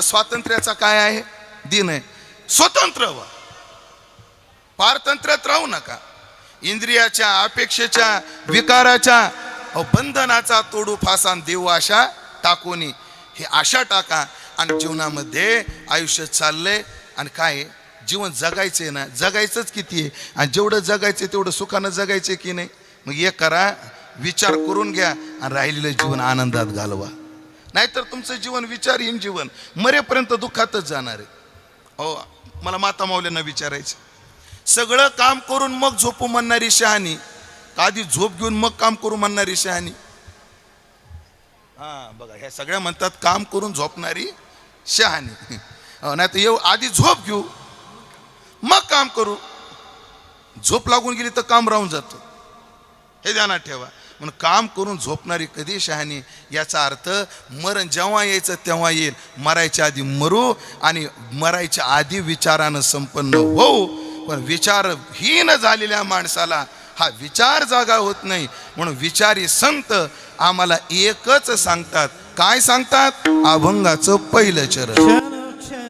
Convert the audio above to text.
स्वातंत्र्याचा काय आहे? दिन आहे. स्वतंत्र व्हा, पारतंत्र्यात राहू नका. इंद्रियाच्या, अपेक्षेच्या, विकाराच्या बंधनाचा तोडू फासान देऊ आशा टाकूनी. हे आशा टाका आणि जीवनामध्ये आयुष्य चाललंय. आणि काय जीवन जगायचंय ना, जगायचंच किती आहे, आणि जेवढं जगायचं तेवढं सुखानं जगायचं की नाही. मग हे करा, विचार करून घ्या आणि राहिलेलं जीवन आनंदात घालवा. नाहीतर तुमचं जीवन विचारहीन जीवन, मरेपर्यंत दुःखातच जाणार आहे. हो, मला माता माऊल्यांना विचारायचं, सगळं काम करून मग झोपू म्हणणारी शहाणी, आधी झोप घेऊन मग काम करू म्हणणारी शहाणी? हा बघा, ह्या सगळ्या म्हणतात काम करून झोपणारी शहाणी. नाही तर येऊ आधी झोप घेऊ मग काम करू. झोप लागून गेली तर काम राहून जातं, हे ध्यानात ठेवा. म्हणून काम करून झोपणारी कधी शहाणी? याचा अर्थ मरण जेव्हा यायचं तेव्हा येईल, मरायच्या आधी मरू आणि मरायच्या आधी विचारानं संपन्न होऊ. पण विचारहीन झालेल्या माणसाला हा विचार जागा होत नाही. म्हणून विचारी संत आम्हाला एकच सांगतात. काय सांगतात? अभंगाचं पहिलं चरण.